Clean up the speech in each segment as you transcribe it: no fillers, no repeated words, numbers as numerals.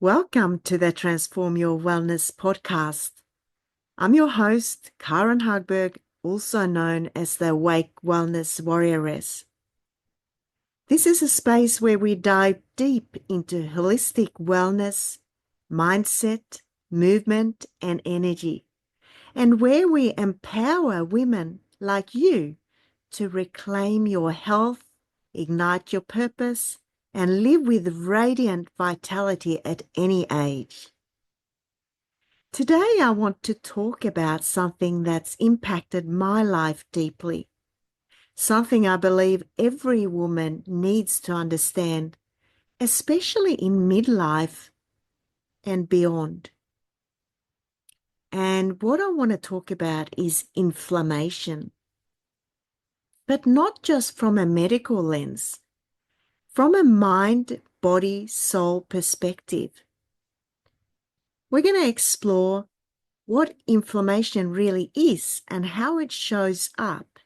Welcome to the Transform Your Wellness podcast. I'm your host, Karin Hagberg, also known as the Awake Wellness Warrioress. This is a space where we dive deep into holistic wellness, mindset, movement, and energy, and where we empower women like you to reclaim your health, ignite your purpose, and live with radiant vitality at any age. Today, I want to talk about something that's impacted my life deeply, something I believe every woman needs to understand, especially in midlife and beyond. And what I want to talk about is inflammation, but not just from a medical lens, from a mind, body, soul perspective. We're going to explore what inflammation really is and how it shows up,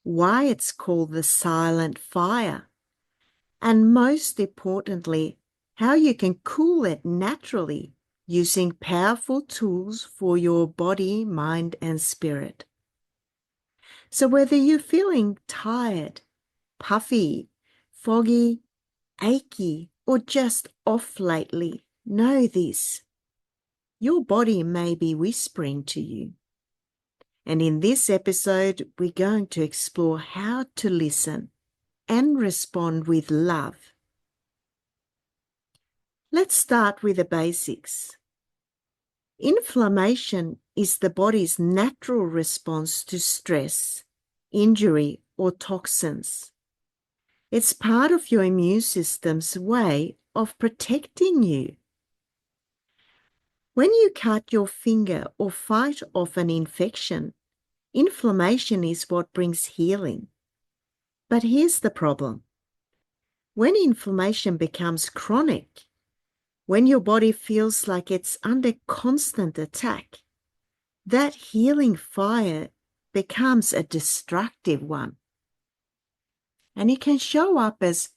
why it's called the silent fire, and most importantly, how you can cool it naturally using powerful tools for your body, mind, and spirit. So whether you're feeling tired, puffy, foggy, achy, or just off lately, know this. Your body may be whispering to you. And in this episode, we're going to explore how to listen and respond with love. Let's start with the basics. Inflammation is the body's natural response to stress, injury, or toxins. It's part of your immune system's way of protecting you. When you cut your finger or fight off an infection, inflammation is what brings healing. But here's the problem. When inflammation becomes chronic, when your body feels like it's under constant attack, that healing fire becomes a destructive one. And it can show up as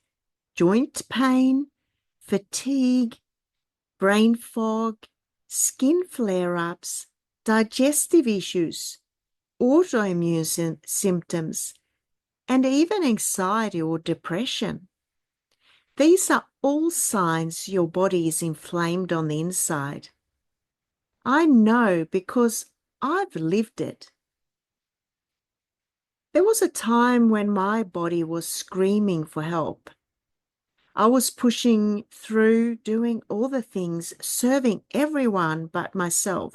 joint pain, fatigue, brain fog, skin flare-ups, digestive issues, autoimmune symptoms, and even anxiety or depression. These are all signs your body is inflamed on the inside. I know because I've lived it. There was a time when my body was screaming for help. I was pushing through, doing all the things, serving everyone but myself.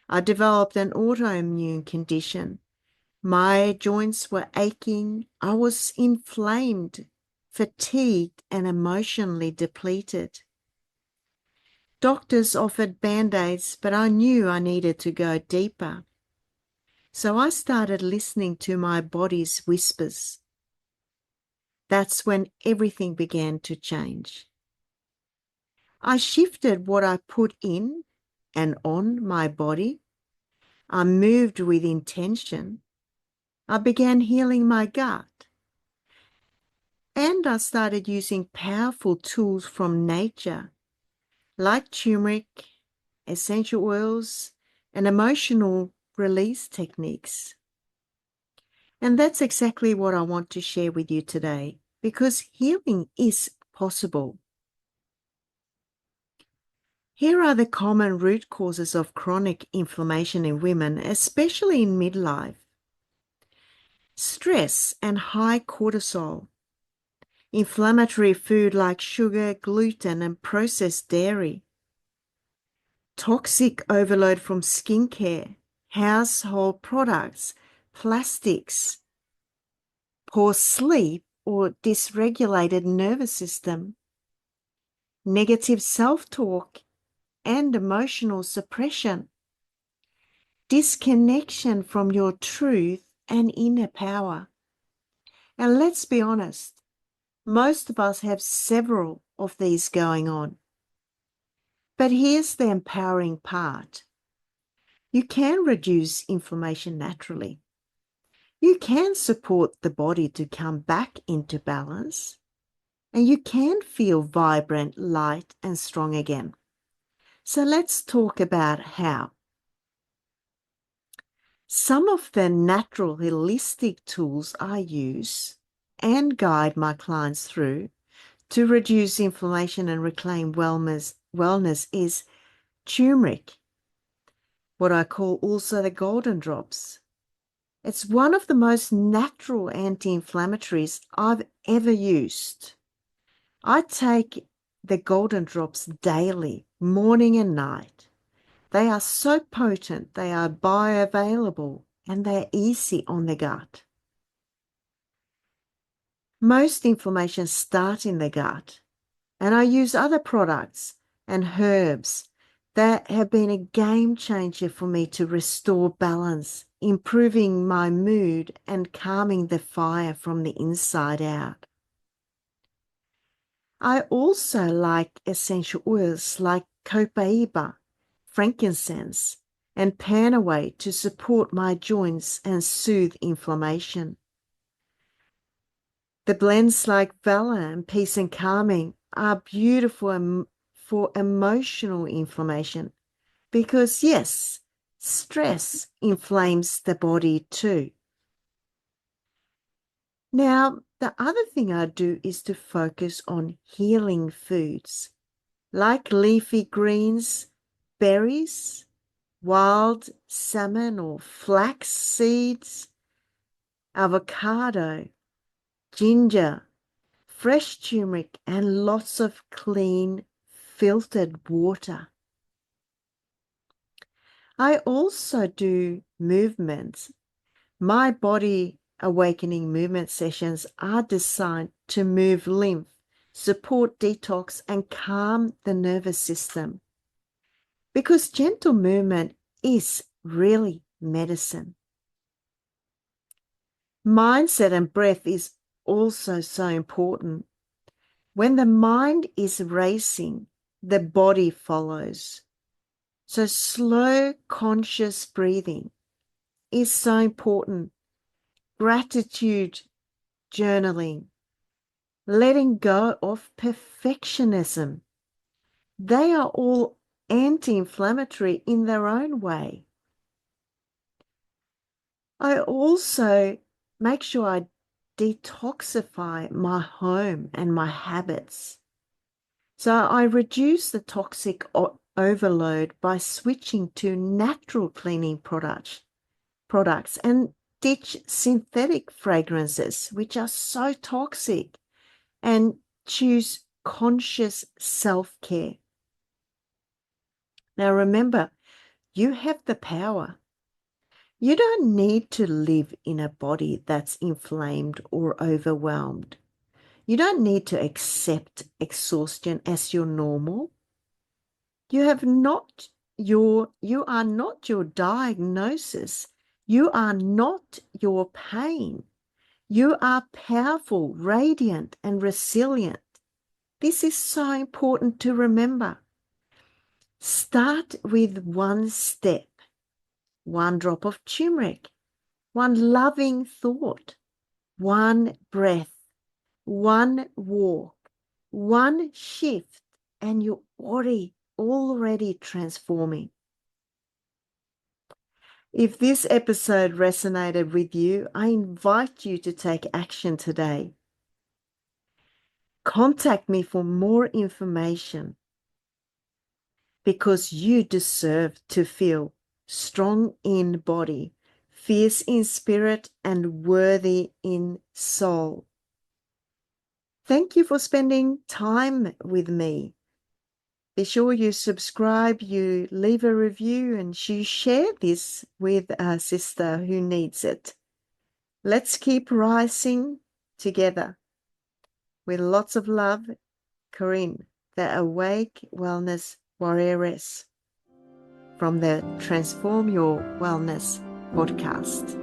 I developed an autoimmune condition. My joints were aching. I was inflamed, fatigued, and emotionally depleted. Doctors offered band-aids, but I knew I needed to go deeper. So I started listening to my body's whispers. That's when everything began to change. I shifted what I put in and on my body. I moved with intention. I began healing my gut. And I started using powerful tools from nature, like turmeric, essential oils, and emotional release techniques. And that's exactly what I want to share with you today, because healing is possible. Here are the common root causes of chronic inflammation in women, especially in midlife. Stress and high cortisol. Inflammatory food like sugar, gluten, and processed dairy. Toxic overload from skincare, household products, plastics. Poor sleep or dysregulated nervous system. Negative self-talk and emotional suppression. Disconnection from your truth and inner power. And let's be honest, most of us have several of these going on. But here's the empowering part. You can reduce inflammation naturally. You can support the body to come back into balance. and you can feel vibrant, light, and strong again. So let's talk about how. Some of the natural holistic tools I use and guide my clients through to reduce inflammation and reclaim wellness is turmeric, what I call also the golden drops. It's one of the most natural anti-inflammatories I've ever used. I take the golden drops daily, morning and night. They are so potent, they are bioavailable, and they are easy on the gut. Most inflammation starts in the gut, and I use other products and herbs that have been a game changer for me to restore balance, improving my mood and calming the fire from the inside out. I also like essential oils like copaiba, frankincense, and panaway to support my joints and soothe inflammation. The blends like Valor and Peace and Calming are beautiful for emotional inflammation because, yes, stress inflames the body too. Now, the other thing I do is to focus on healing foods like leafy greens, berries, wild salmon or flax seeds, avocado, ginger, fresh turmeric, and lots of clean, filtered water. I also do movements. My body awakening movement sessions are designed to move lymph, support detox, and calm the nervous system. Because gentle movement is really medicine. Mindset and breath is also so important. When the mind is racing, the body follows. So slow, conscious breathing is so important. Gratitude journaling, letting go of perfectionism. They are all anti-inflammatory in their own way. I also make sure I detoxify my home and my habits. So I reduce the toxic overload by switching to natural cleaning products and ditch synthetic fragrances, which are so toxic, and choose conscious self-care. Now remember, you have the power. You don't need to live in a body that's inflamed or overwhelmed. You don't need to accept exhaustion as your normal. You are not your diagnosis. You are not your pain. You are powerful, radiant, and resilient. This is so important to remember. Start with one step, one drop of turmeric, one loving thought, one breath, one walk, one shift, and you're already transforming. If this episode resonated with you, I invite you to take action today. Contact me for more information because you deserve to feel strong in body, fierce in spirit, and worthy in soul. Thank you for spending time with me. Be sure you subscribe, you leave a review, and you share this with a sister who needs it. Let's keep rising together. With lots of love, Karin, the Awake Wellness Warrioress from the Transform Your Wellness podcast.